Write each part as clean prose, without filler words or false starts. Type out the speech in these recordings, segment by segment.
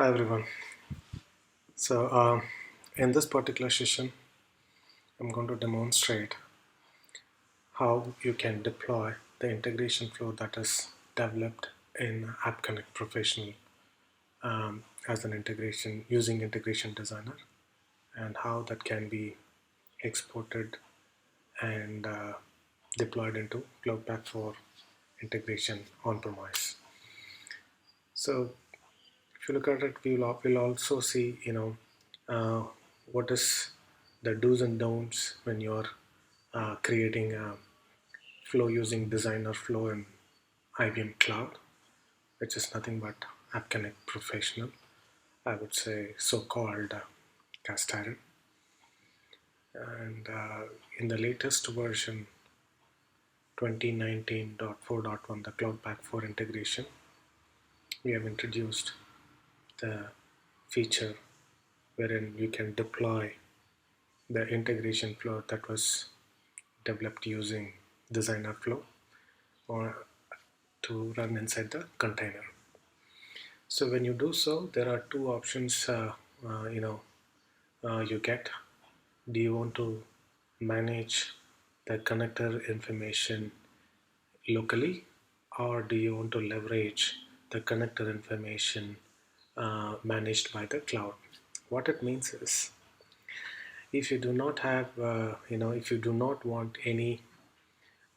Hi everyone. So in this particular session, I'm going to demonstrate how you can deploy the integration flow that is developed in AppConnect Professional as an integration using Integration Designer, and how that can be exported and deployed into Cloud Pak for integration on-premise. So if you look at it, we'll also see, what is the do's and don'ts when you're creating a flow using Designer Flow in IBM Cloud, which is nothing but AppConnect Professional. I would say so-called Castarin. And in the latest version 2019.4.1, the Cloud Pak for integration, we have introduced the feature wherein you can deploy the integration flow that was developed using Designer Flow or to run inside the container. So when you do so, there are two options you get. Do you want to manage the connector information locally, or do you want to leverage the connector information managed by the cloud? What it means is, if you do not have, if you do not want any,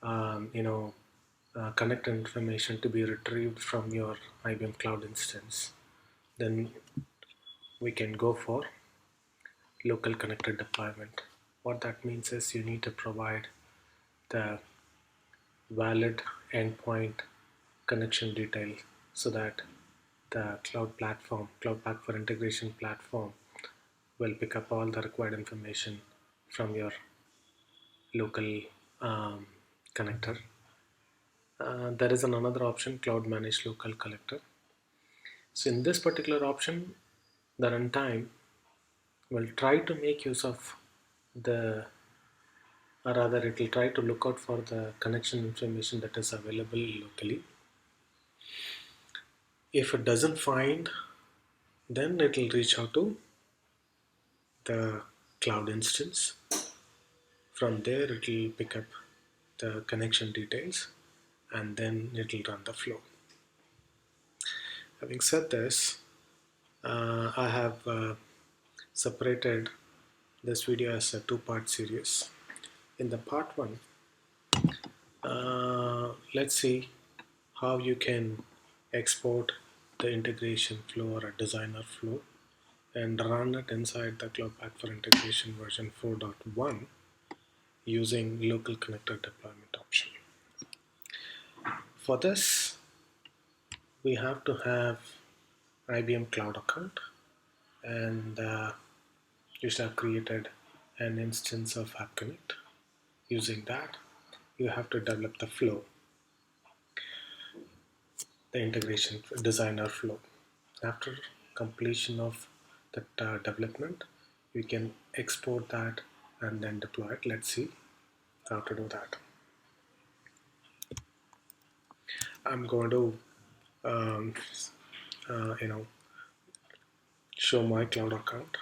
connector information to be retrieved from your IBM Cloud instance, then we can go for local connector deployment. What that means is you need to provide the valid endpoint connection detail so that the cloud platform, Cloud Pak for integration platform, will pick up all the required information from your local connector. There is another option, Cloud Managed Local Connector. So in this particular option, the runtime will try to make use of the, or rather it will try to look out for the connection information that is available locally. If it doesn't find, then it will reach out to the cloud instance. From there it will pick up the connection details and then it will run the flow. Having said this, I have separated this video as a two-part series. In the part 1, let's see how you can export the integration flow or a designer flow and run it inside the Cloud Pak for integration version 4.1 using local connector deployment option. For this, we have to have IBM Cloud account, and you should have created an instance of AppConnect. Using that, you have to develop the flow, the integration designer flow. After completion of that development, you can export that and then deploy it. Let's see how to do that. I'm going to show my cloud account.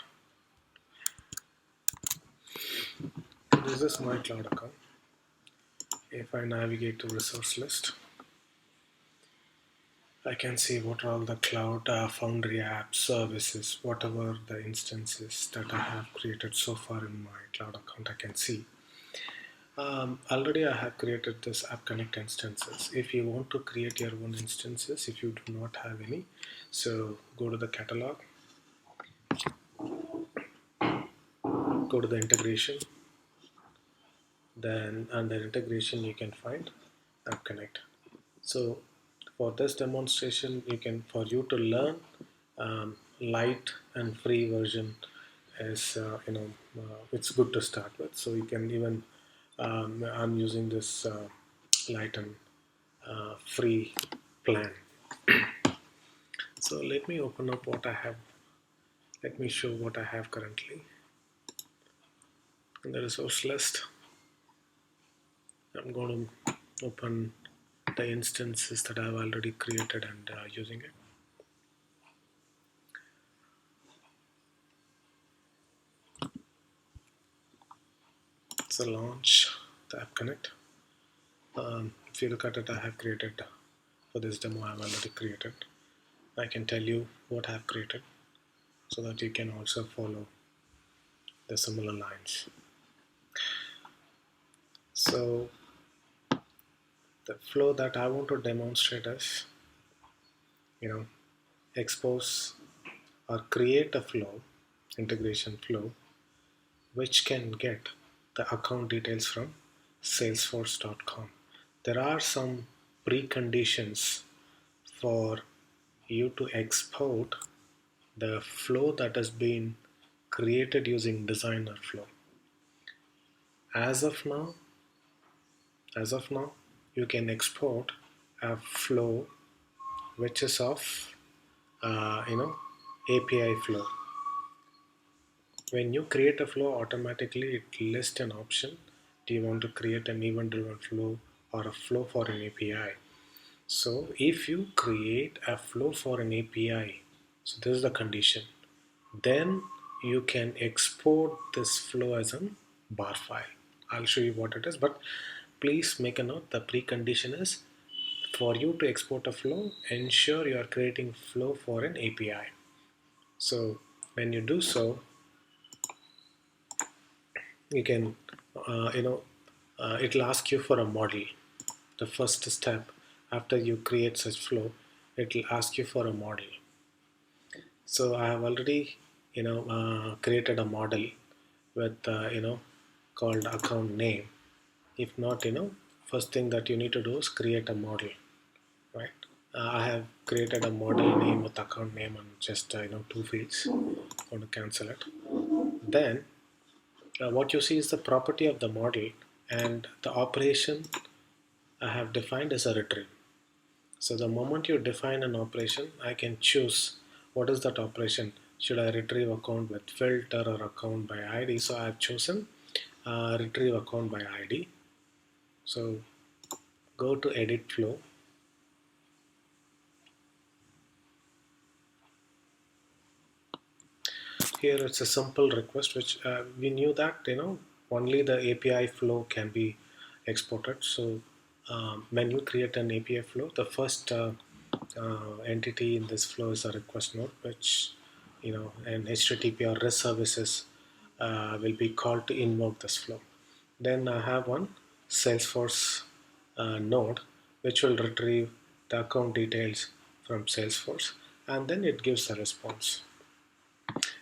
This is my cloud account. If I navigate to resource list, I can see what are all the cloud foundry apps, services, whatever the instances that I have created so far in my cloud account. I can see already I have created this AppConnect instances. If you want to create your own instances, if you do not have any, so go to the catalog, go to the integration, then under integration you can find AppConnect. So for this demonstration, for you to learn, light and free version is it's good to start with. So you can even I'm using this light and free plan. So let me open up what I have. Let me show what I have currently in the resource list. I'm going to open the instances that I've already created and using it. So launch the App Connect. If you look at it, I have created for this demo. I've already created. I can tell you what I've created so that you can also follow the similar lines. So the flow that I want to demonstrate is, expose or create a flow, integration flow, which can get the account details from salesforce.com. There are some preconditions for you to export the flow that has been created using designer flow. As of now, you can export a flow which is of API flow. When you create a flow, automatically it lists an option. Do you want to create an event-driven flow or a flow for an API? So if you create a flow for an API, so this is the condition, then you can export this flow as a bar file. I'll show you what it is, but please make a note, the precondition is for you to export a flow, ensure you are creating flow for an API. So when you do so, you can, it'll ask you for a model. The first step after you create such flow, it'll ask you for a model. So I have already, created a model with, called account name. If not, first thing that you need to do is create a model, right? I have created a model name with account name and just, two fields. I'm going to cancel it. Then what you see is the property of the model, and the operation I have defined as a retrieve. So the moment you define an operation, I can choose what is that operation. Should I retrieve account with filter or account by ID? So I have chosen retrieve account by ID. So go to edit flow. Here it's a simple request, which we knew that only the API flow can be exported. So when you create an API flow, the first entity in this flow is a request node, which an HTTP or REST services will be called to invoke this flow. Then I have one Salesforce node which will retrieve the account details from Salesforce, and then it gives a response.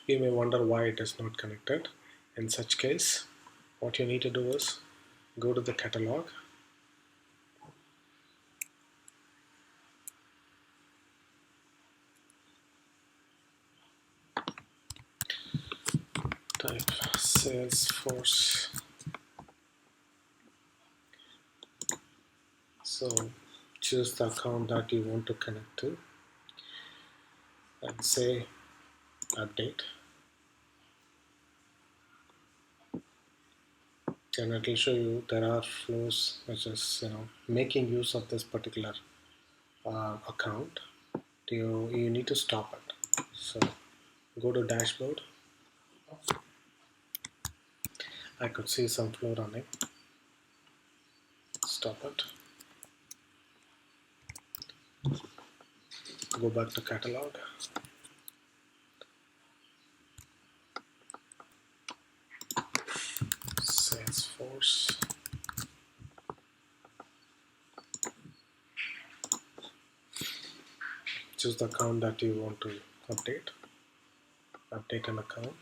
You may wonder why it is not connected. In such case, what you need to do is go to the catalog, type Salesforce. So choose the account that you want to connect to and say update. And it will show you there are flows which is making use of this particular account. You need to stop it. So go to dashboard. I could see some flow running. Stop it. Go back to catalog. Salesforce. Choose the account that you want to update. Update an account.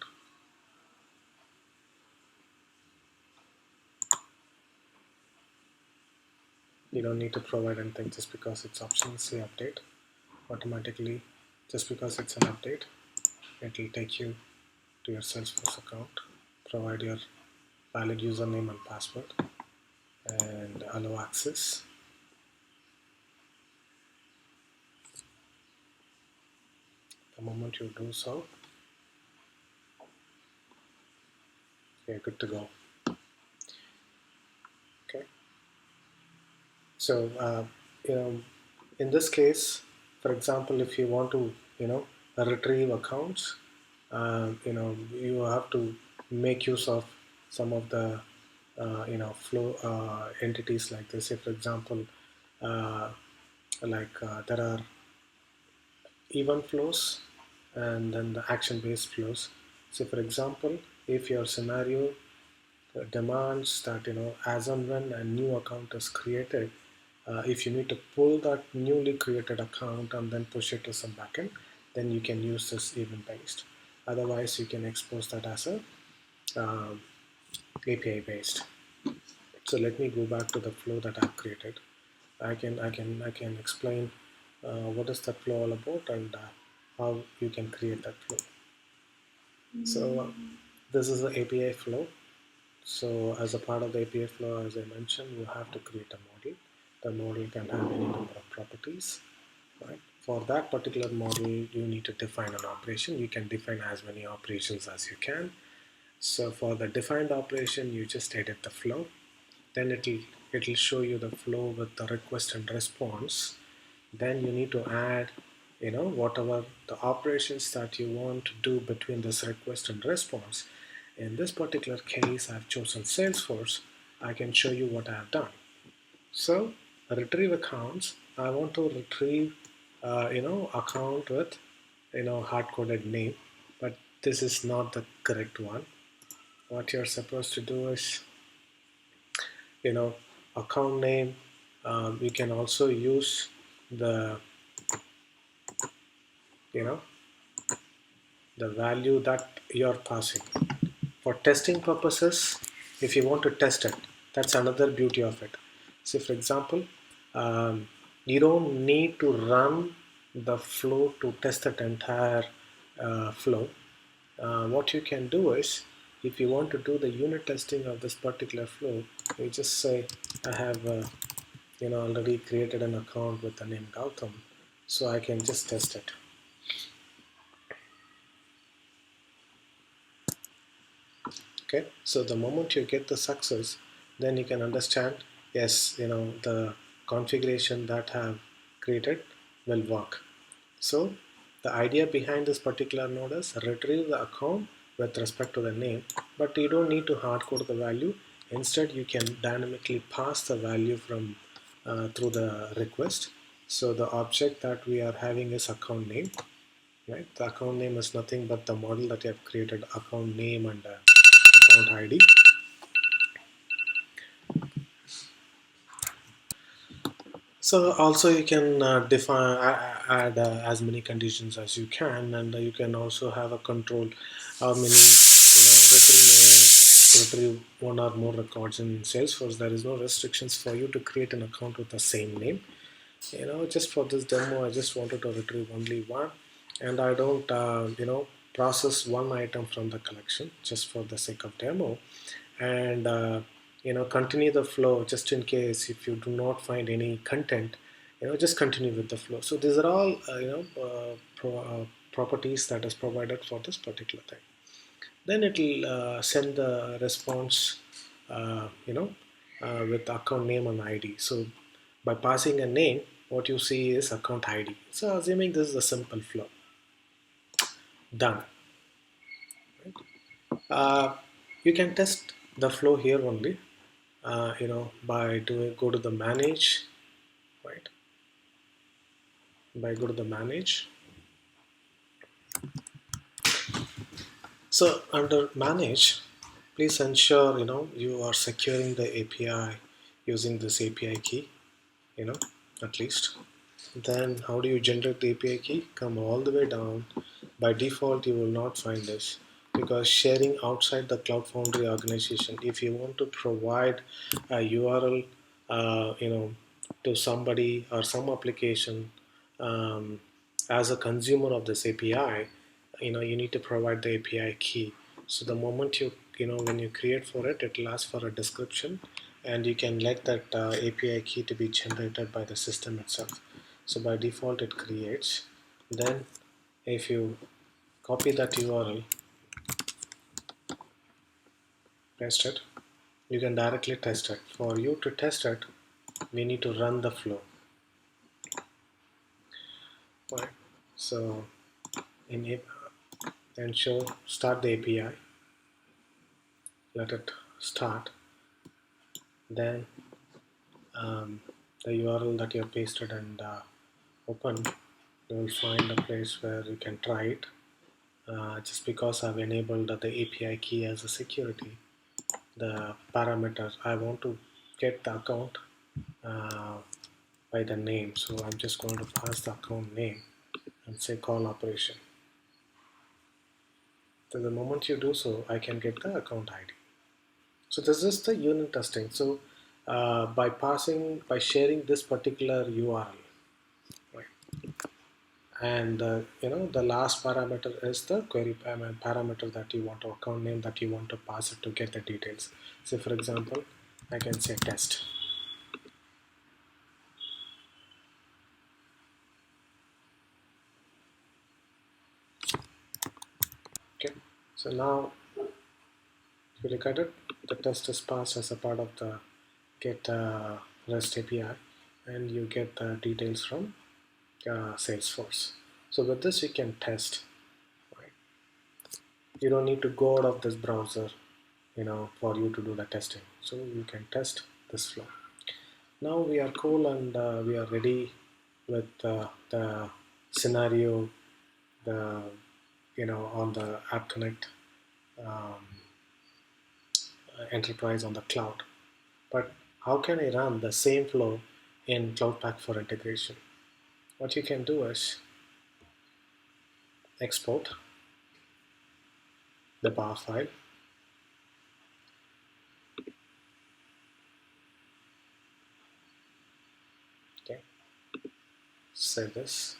You don't need to provide anything just because it's optional. Say update. Automatically, just because it's an update, it will take you to your Salesforce account. Provide your valid username and password and allow access. The moment you do so, you're good to go. Okay. So in this case, for example, if you want to retrieve accounts, you have to make use of some of the flow entities like this. Say for example, there are event flows and then the action-based flows. So for example, if your scenario demands that as and when a new account is created, if you need to pull that newly created account and then push it to some backend, then you can use this event based. Otherwise, you can expose that as a API based. So let me go back to the flow that I've created. I can explain what is that flow all about and how you can create that flow. So this is the API flow. So as a part of the API flow, as I mentioned, you have to create a model. The model can have any number of properties. Right? For that particular model, you need to define an operation. You can define as many operations as you can. So for the defined operation, you just edit the flow. Then it'll show you the flow with the request and response. Then you need to add whatever the operations that you want to do between this request and response. In this particular case, I've chosen Salesforce. I can show you what I have done. So retrieve accounts. I want to retrieve account with hard-coded name, but this is not the correct one. What you're supposed to do is account name. You can also use the the value that you're passing for testing purposes. If you want to test it, that's another beauty of it. So for example, you don't need to run the flow to test that entire flow. What you can do is, if you want to do the unit testing of this particular flow, you just say I have already created an account with the name Gautam, so I can just test it. Okay, so the moment you get the success, then you can understand, yes, the configuration that I have created will work. So the idea behind this particular node is retrieve the account with respect to the name, but you don't need to hard code the value. Instead, you can dynamically pass the value from through the request. So the object that we are having is account name, right? The account name is nothing but the model that you have created, account name and account ID. So also you can add as many conditions as you can, and you can also have a control how many retrieve one or more records in Salesforce. There is no restrictions for you to create an account with the same name. Just for this demo, I just wanted to retrieve only one, and I don't process one item from the collection just for the sake of demo, and continue the flow just in case if you do not find any content, just continue with the flow. So these are all properties that is provided for this particular thing. Then it will send the response with account name and ID. So by passing a name, what you see is account ID. So assuming this is a simple flow, done. You can test the flow here only, by go to the manage, right? By go to the manage. So under manage, please ensure you are securing the API using this API key, at least. Then how do you generate the API key? Come all the way down. By default, you will not find this because sharing outside the Cloud Foundry organization, if you want to provide a URL, to somebody or some application as a consumer of this API, you need to provide the API key. So the moment when you create for it, it will ask for a description, and you can let that API key to be generated by the system itself. So by default it creates. Then if you copy that URL, paste it, you can directly test it. For you to test it, we need to run the flow. Right. So in ensure start the API, let it start. then the URL that you have pasted and opened, you will find a place where you can try it. Just because I've enabled the API key as a security, the parameter I want to get the account by the name, so I'm just going to pass the account name and say call operation. So the moment you do so, I can get the account ID. So this is the unit testing. So by sharing this particular URL, right, and the last parameter is the query parameter that you want, or account name that you want to pass it to get the details. So for example, I can say test. Okay, so now if you look at it, the test is passed as a part of the get REST API, and you get the details from Salesforce. So with this you can test, right? You don't need to go out of this browser, for you to do the testing. So you can test this flow. Now we are cool, and we are ready with the scenario, the on the App Connect um, enterprise on the cloud. But how can I run the same flow in Cloud Pak for integration? What you can do is export the bar file. Okay, save this.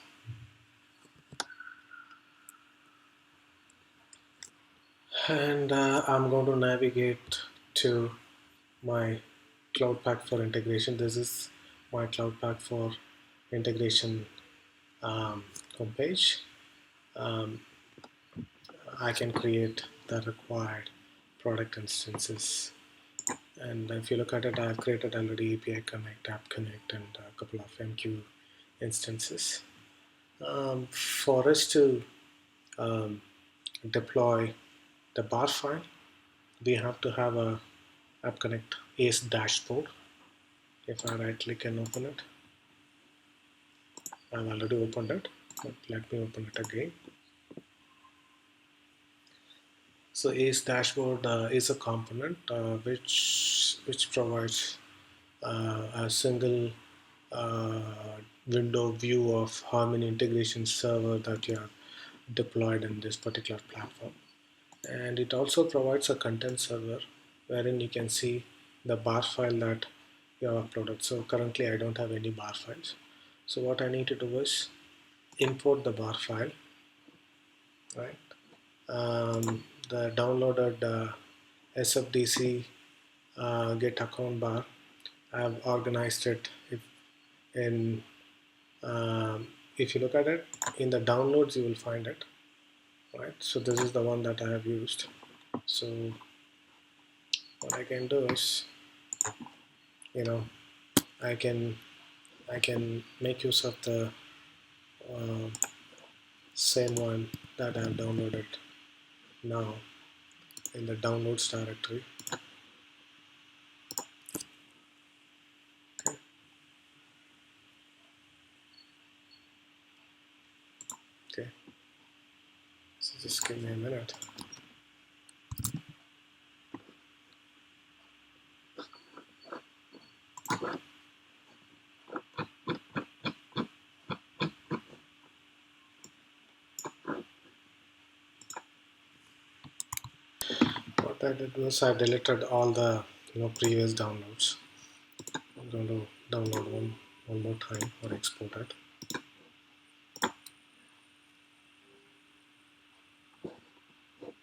And I'm going to navigate to my Cloud Pak for integration. This is my Cloud Pak for integration homepage. I can create the required product instances. And if you look at it, I've created already API Connect, App Connect, and a couple of MQ instances. For us to deploy the bar file, we have to have a App Connect ACE dashboard. If I right click and open it, I've already opened it, but let me open it again. So ACE dashboard is a component which provides a single window view of how many integration server that you have deployed in this particular platform. And it also provides a content server wherein you can see the bar file that you have uploaded. So currently I don't have any bar files. So what I need to do is import the bar file, right? The downloaded SFDC get account bar, I have organized it in if you look at it in the downloads, you will find it, right? So this is the one that I have used. So what I can do is, I can make use of the uh, same one that I have downloaded now in the downloads directory. Okay, so just give me a minute. What I did was I deleted all the previous downloads. I'm going to download one more time or export it.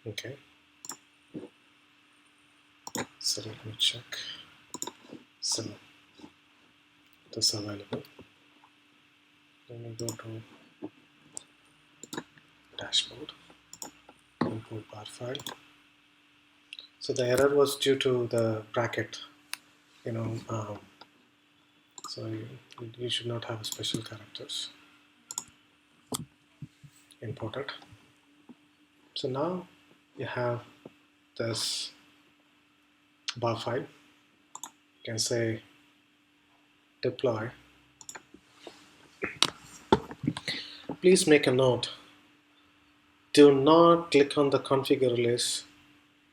Okay, so let me check. So it is available. Then we go to dashboard, import bar file. So the error was due to the bracket, so you should not have special characters. Import it. So now you have this bar file. can say deploy. Please make a note. Do not click on the configure release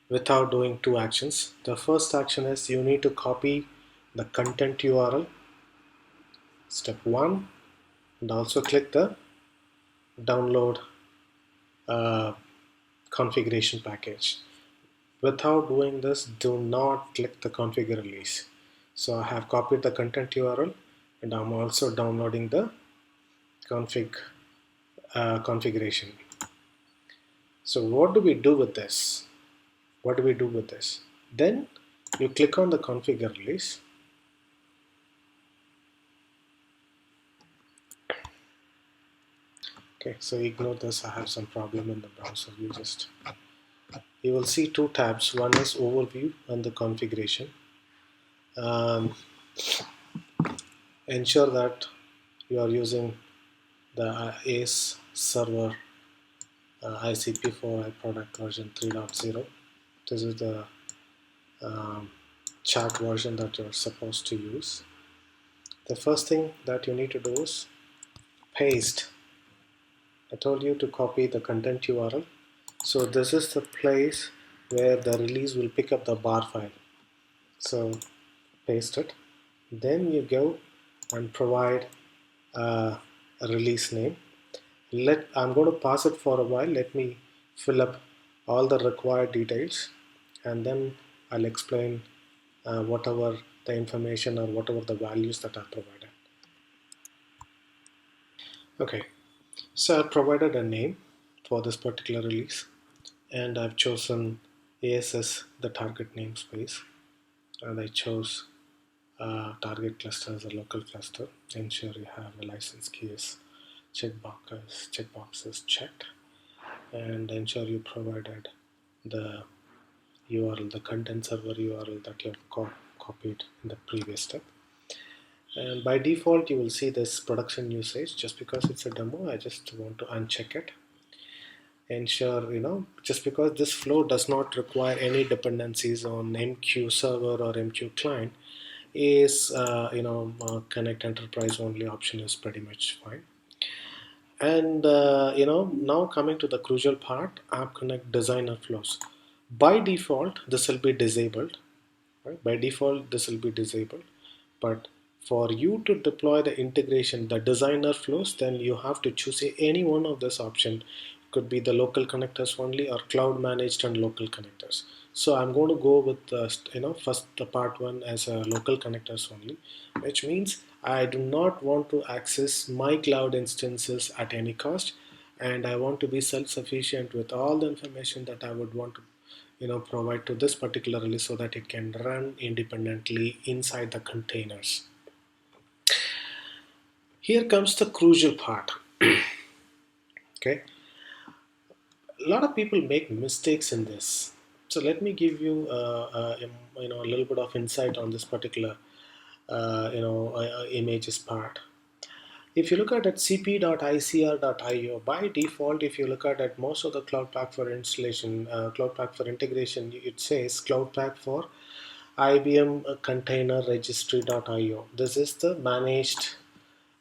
without doing two actions. The first action is you need to copy the content URL, step 1, and also click the download configuration package. Without doing this, do not click the configure release. So I have copied the content URL and I'm also downloading the configuration. So what do we do with this? What do we do with this? Then you click on the configure release. Okay, so ignore this. I have some problem in the browser. You will see two tabs. One is overview and the configuration. Ensure that you are using the ACE server ICP4 product version 3.0. This is the chat version that you're supposed to use. The first thing that you need to do is paste. I told you to copy the content URL. So this is the place where the release will pick up the bar file. So paste it. Then you go and provide a release name. I'm going to pass it for a while. Let me fill up all the required details and then I'll explain whatever the information or whatever the values that are provided. Okay, so I've provided a name for this particular release and I've chosen ASS, the target namespace, and I chose target cluster as a local cluster. Ensure you have the license keys checkboxes checked, and ensure you provided the URL, the content server URL that you have copied in the previous step. And by default, you will see this production usage. Just because it's a demo, I just want to uncheck it. Ensure, just because this flow does not require any dependencies on MQ server or MQ client, is connect enterprise only option is pretty much fine. And now coming to the crucial part, app connect designer flows. By default this will be disabled, right? By default this will be disabled, but for you to deploy the integration, the designer flows, then you have to choose any one of this option. Could be the local connectors only or cloud managed and local connectors. So I'm going to go with first the part 1 as a local connectors only, which means I do not want to access my cloud instances at any cost, and I want to be self-sufficient with all the information that I would want to provide to this particular release so that it can run independently inside the containers. Here comes the crucial part. Okay, a lot of people make mistakes in this, so let me give you a little bit of insight on this particular images part. If you look at cp.icr.io, by default, if you look at most of the Cloud Pak for installation, Cloud Pak for integration, it says Cloud Pak for IBM container registry.io. This is the managed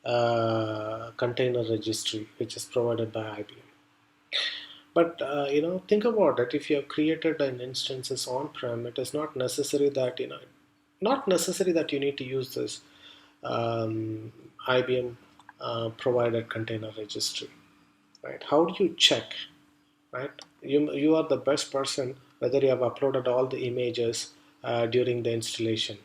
container registry which is provided by IBM. But think about it. If you have created an instances on-prem, it is not necessary that you need to use this IBM provided container registry, right? How do you check, right? You are the best person whether you have uploaded all the images during the installation,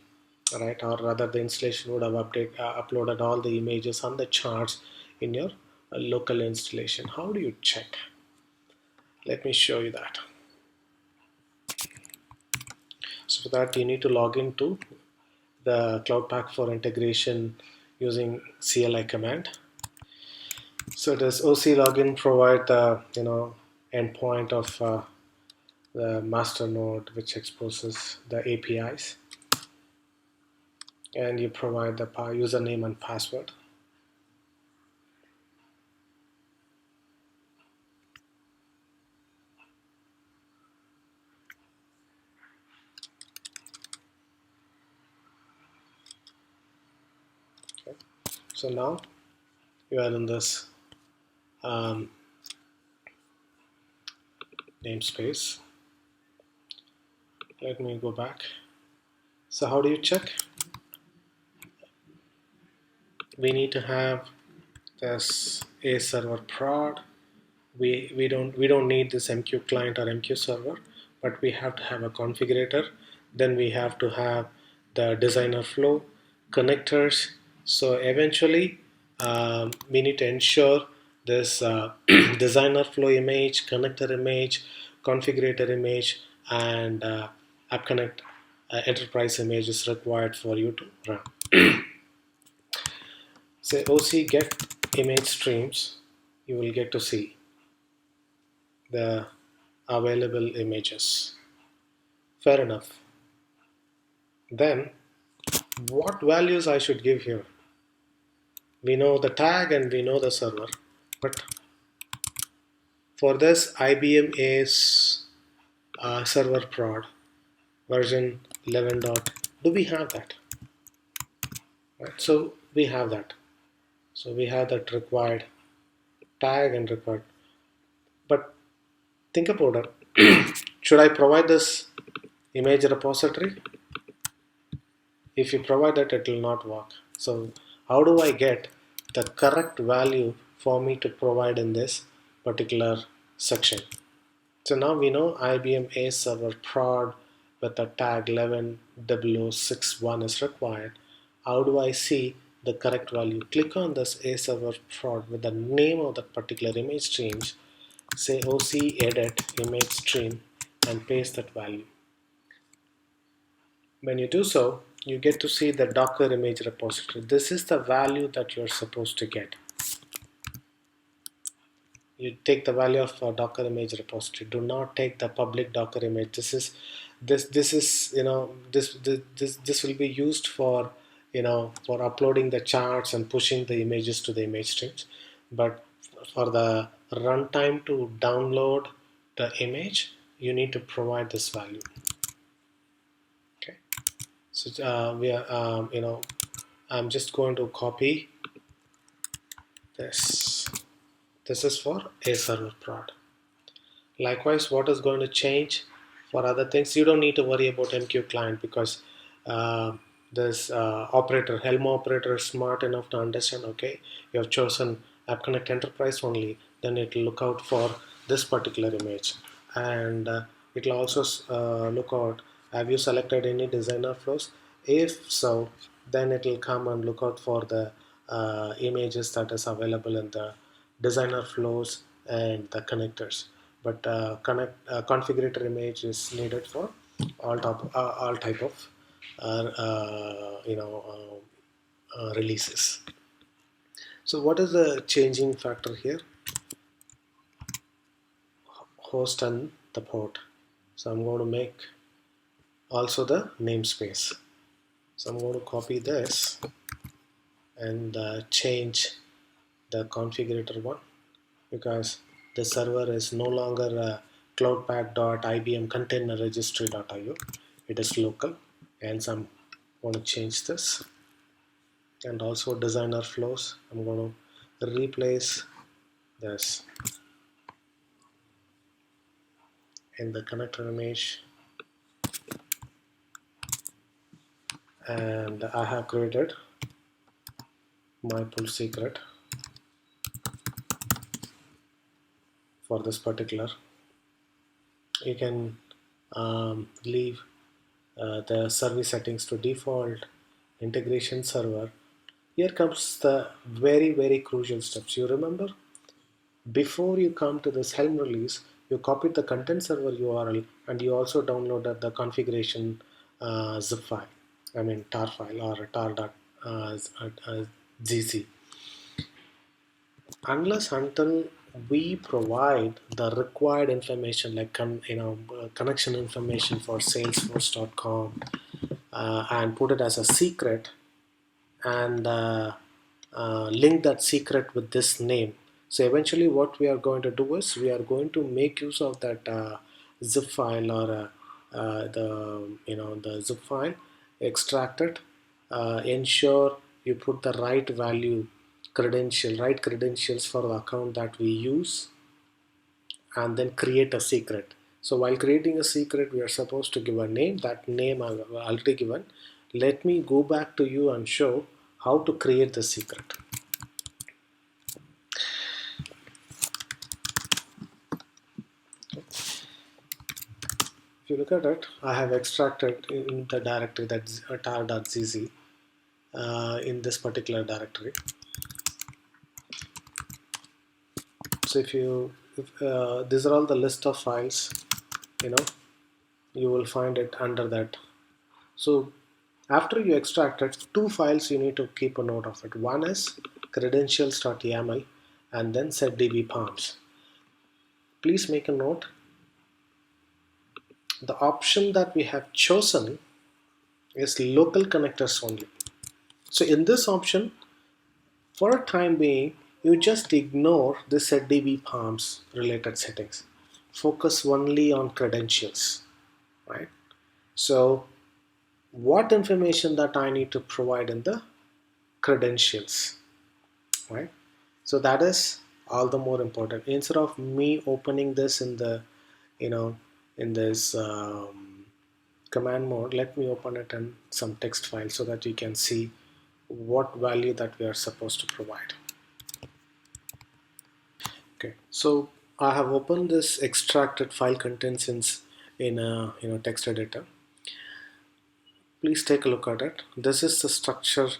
right? Or rather, the installation would have uploaded all the images and the charts in your local installation. How do you check? Let me show you that. So for that, you need to log into the Cloud Pak for integration using CLI command. So does OC login provide the endpoint of the master node which exposes the APIs, and you provide the username and password. So now you are in this namespace. Let me go back. So how do you check? We need to have this a server prod. We don't need this MQ client or MQ server, but we have to have a configurator. Then we have to have the designer flow connectors. So eventually we need to ensure this designer flow image, connector image, configurator image, and app connect enterprise image is required for you to run. Say OC get image streams, you will get to see the available images. Fair enough. Then what values I should give here? We know the tag and we know the server, but for this IBM is server prod version 11. Do we have that? Right. So we have that. So we have that required tag and required. But think about it. Should I provide this image repository? If you provide that, it will not work. So how do I get the correct value for me to provide in this particular section? So now we know IBM A server prod with the tag 11W61 is required. How do I see the correct value? Click on this A server prod with the name of that particular image streams. Say OC edit image stream and paste that value. When you do so, you get to see the Docker image repository. This is the value that you're supposed to get. You take the value of a Docker image repository. Do not take the public Docker image. This will be used for for uploading the charts and pushing the images to the image streams. But for the runtime to download the image, you need to provide this value. Okay. So I'm just going to copy this. This is for a server prod. Likewise, what is going to change for other things? You don't need to worry about MQ client because this operator, Helm operator, is smart enough to understand. Okay, you have chosen App Connect Enterprise only. Then it will look out for this particular image, and it will also look out. Have you selected any designer flows? If so, then it will come and look out for the images that is available in the designer flows and the connectors. But configurator image is needed for all type of releases. So what is the changing factor here? Host and the port. So I'm going to make also the namespace. So I'm going to copy this and change the configurator one, because the server is no longer cloudpak.ibm container registry.io. It is local, and so I'm going to change this. And also designer flows, I'm going to replace this in the connector image, and I have created my pull secret for this particular. You can leave the service settings to default, integration server. Here comes the very crucial steps. You remember, before you come to this Helm release, you copied the content server URL and you also downloaded the configuration zip file, I mean tar file or tar.gz. Unless until we provide the required information like connection information for salesforce.com and put it as a secret, and link that secret with this name. So eventually what we are going to do is we are going to make use of that zip file or the zip file, extract it, ensure you put the right value right credentials for the account that we use, and then create a secret. So while creating a secret, we are supposed to give a name. That name I've already given. Let me go back to you and show how to create the secret. If you look at it, I have extracted in the directory that's tar.zz in this particular directory. So these are all the list of files, you will find it under that. So after you extract it, two files you need to keep a note of it. One is credentials.yaml and then setdbparms. Please make a note. The option that we have chosen is local connectors only. So in this option, for a time being, you just ignore the setdbparms related settings. Focus only on credentials, right? So what information that I need to provide in the credentials, right? So that is all the more important. Instead of me opening this in the in this command mode, let me open it in some text file so that you can see what value that we are supposed to provide. Okay, so I have opened this extracted file contents in a text editor. Please take a look at it. This is the structure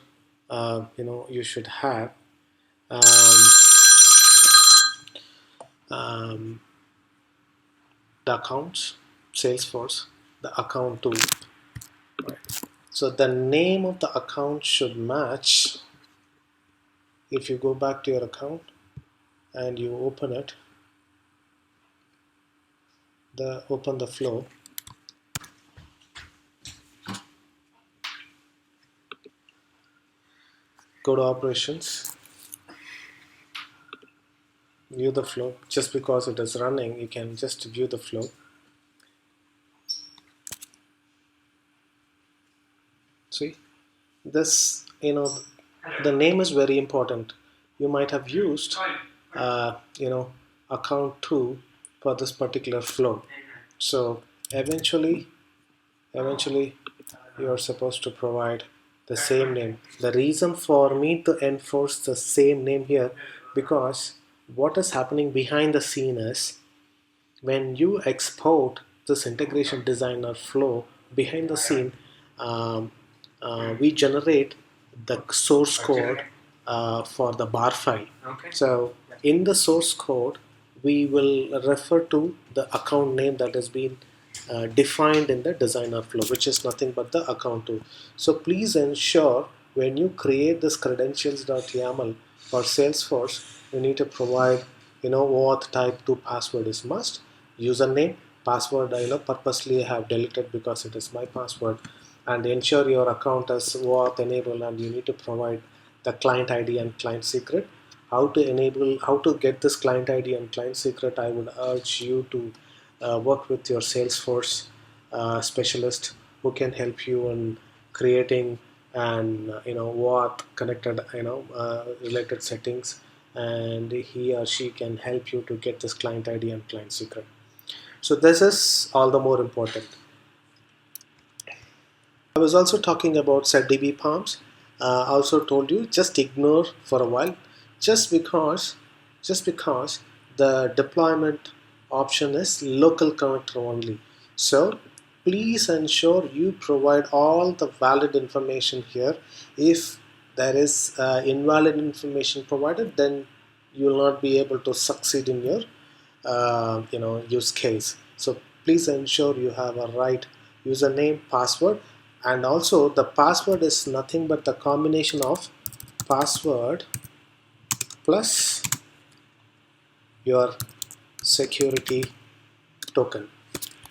you should have. The accounts, Salesforce, the account tool. Right. So the name of the account should match. If you go back to your account and you open it, open the flow. Go to operations, view the flow. Just because it is running, you can just view the flow. See, this, the name is very important. You might have used, account 2 for this particular flow. So eventually you are supposed to provide the same name. The reason for me to enforce the same name here, because what is happening behind the scene is, when you export this integration designer flow behind the scene, we generate the source code for the bar file. Okay. So in the source code, we will refer to the account name that has been defined in the designer flow, which is nothing but the account tool. So please ensure when you create this credentials.yaml for Salesforce, you need to provide OAuth type 2 password is must. Username, password purposely I have deleted because it is my password, and ensure your account is OAuth enabled, and you need to provide the client ID and client secret. How to get this client ID and client secret, I would urge you to work with your Salesforce specialist who can help you in creating and OAuth connected related settings, and he or she can help you to get this client ID and client secret. So this is all the more important. I was also talking about setdbparms. I also told you just ignore for a while, just because the deployment option is local connector only. So please ensure you provide all the valid information here. If there is invalid information provided, then you will not be able to succeed in your use case. So please ensure you have a right username, password, and also the password is nothing but the combination of password plus your security token.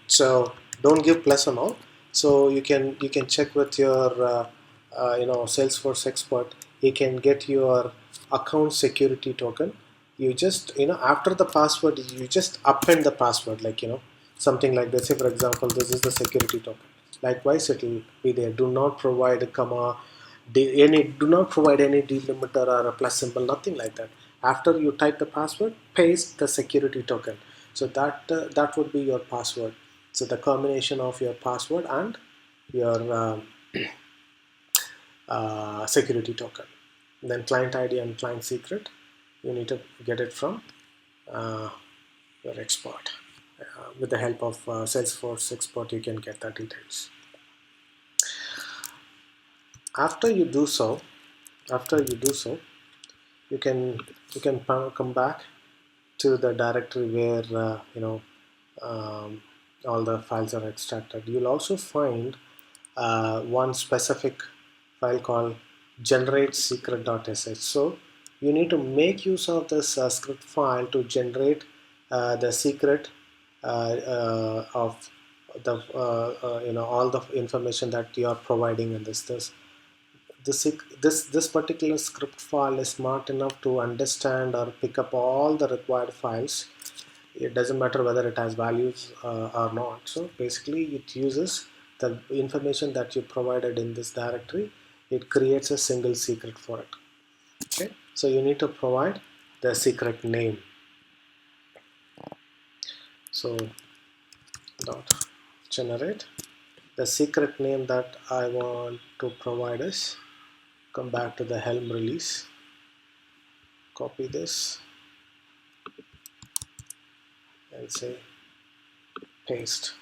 So don't give plus and all. So you can check with your Salesforce expert. He can get your account security token. You just after the password, you just append the password, like something like this. Say for example, this is the security token. Likewise, it will be there. Do not provide a comma, do not provide any delimiter or a plus symbol, nothing like that. After you type the password, paste the security token. So that would be your password. So the combination of your password and your security token. Then client ID and client secret, you need to get it from uh, your export. With the help of Salesforce export, you can get the details. After you do so, after you do so, you can come back to the directory where um, all the files are extracted. You'll also find one specific file called generate secret.sh. So you need to make use of this script file to generate the secret of the all the information that you are providing in this particular script file is smart enough to understand or pick up all the required files. It doesn't matter whether it has values or not. So basically it uses the information that you provided in this directory. It creates a single secret for it. Okay, so you need to provide the secret name. So dot generate the secret name that I want to provide is, come back to the Helm release, copy this and say paste.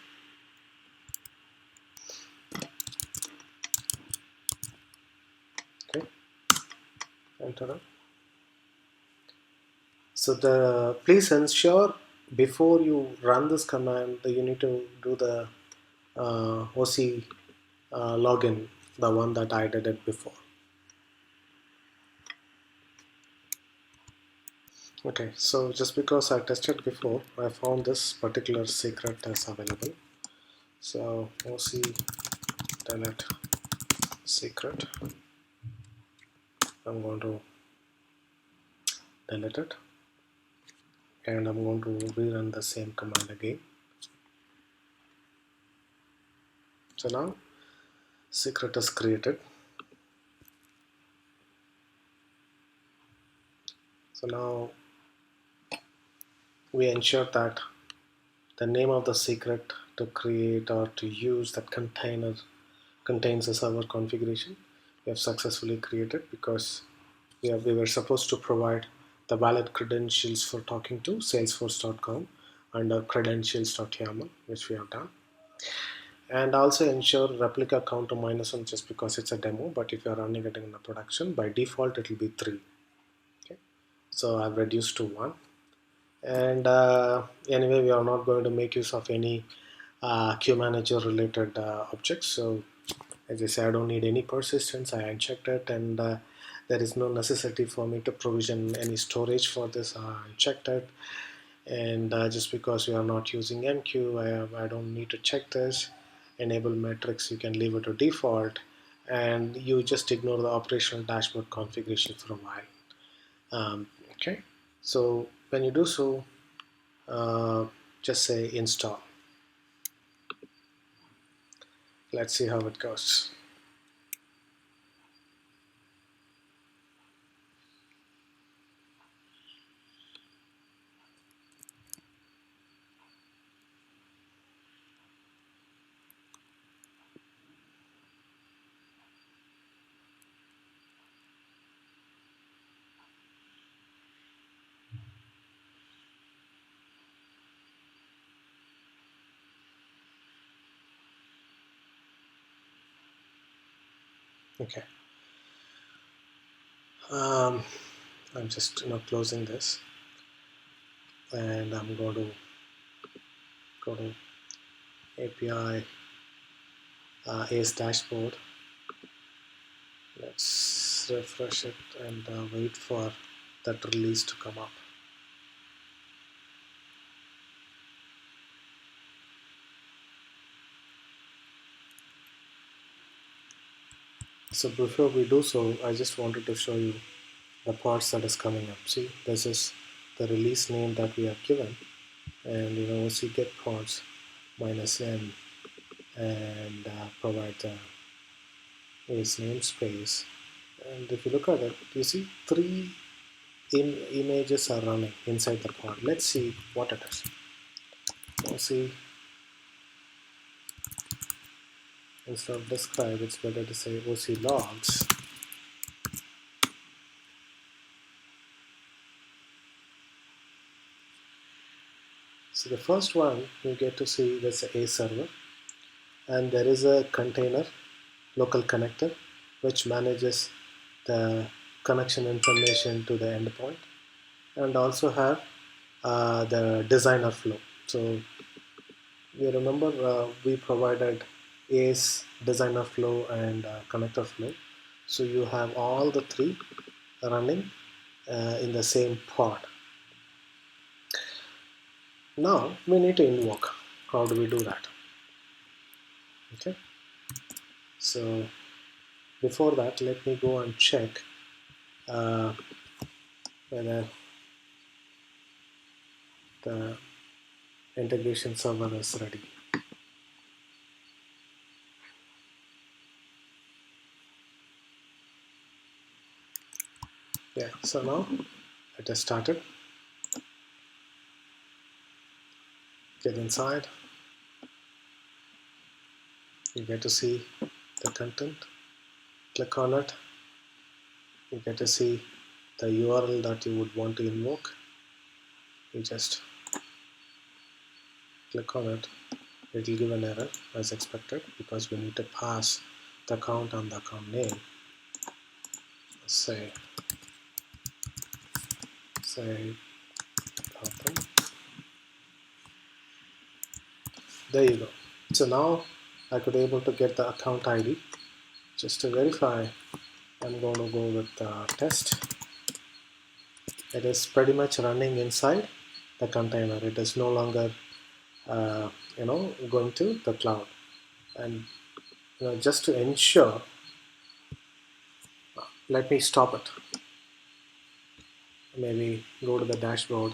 Okay, enter it. So please ensure before you run this command that you need to do the OC login, the one that I did it before. Okay, so just because I tested before, I found this particular secret is available. So OC delete secret, I'm going to delete it and I'm going to rerun the same command again. So now secret is created. So now we ensure that the name of the secret to create or to use that container contains a server configuration we have successfully created, because we were supposed to provide the valid credentials for talking to salesforce.com under credentials.yaml, which we have done. And also ensure replica count to -1 just because it's a demo, but if you're running it in a production, by default it will be 3. Okay, so I've reduced to 1. And anyway, we are not going to make use of any queue manager related objects. So as I say, I don't need any persistence. I unchecked it, and there is no necessity for me to provision any storage for this. I unchecked it, and just because we are not using MQ, I don't need to check this. Enable metrics, you can leave it to default, and you just ignore the operational dashboard configuration for a while. Okay, so when you do so, just say install. Let's see how it goes. Okay, I'm just closing this, and I'm going to go to API ACE dashboard. Let's refresh it and wait for that release to come up. So before we do so, I just wanted to show you the parts that is coming up. See, this is the release name that we have given, and see get parts -n and provide the ACE namespace And if you look at it, you see three images are running inside the pod. Let's see what it is. Now see, instead of describe, it's better to say OC logs. So the first one, you get to see there's a server, and there is a container, local connector, which manages the connection information to the endpoint, and also have the designer flow. So you remember we provided ACE, designer flow, and connector flow. So you have all the three running in the same pod. Now we need to invoke. How do we do that? Okay. So before that, let me go and check whether the integration server is ready. Yeah, so now it has started. Get inside. You get to see the content. Click on it. You get to see the URL that you would want to invoke. You just click on it. It will give an error as expected because we need to pass the account and the account name. Say open. There you go. So now I could able to get the account ID. Just to verify, I'm going to go with test. It is pretty much running inside the container. It is no longer going to the cloud. And just to ensure, let me stop it. Maybe go to the dashboard.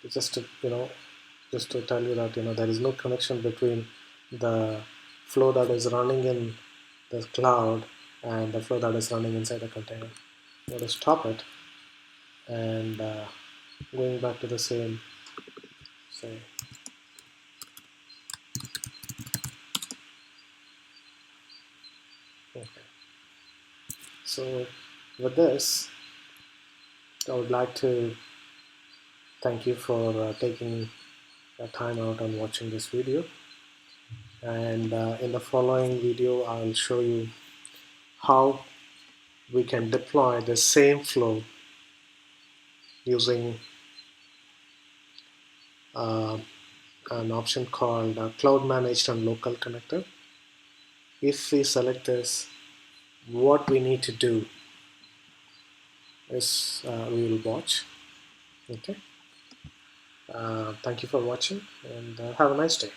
Just to tell you that there is no connection between the flow that is running in the cloud and the flow that is running inside the container. I'm going to stop it and going back to the same, say, okay. So with this, I would like to thank you for taking time out and watching this video. And in the following video, I'll show you how we can deploy the same flow using an option called Cloud Managed and Local Connector. If we select this, what we need to do is we will watch. Okay. Thank you for watching and have a nice day.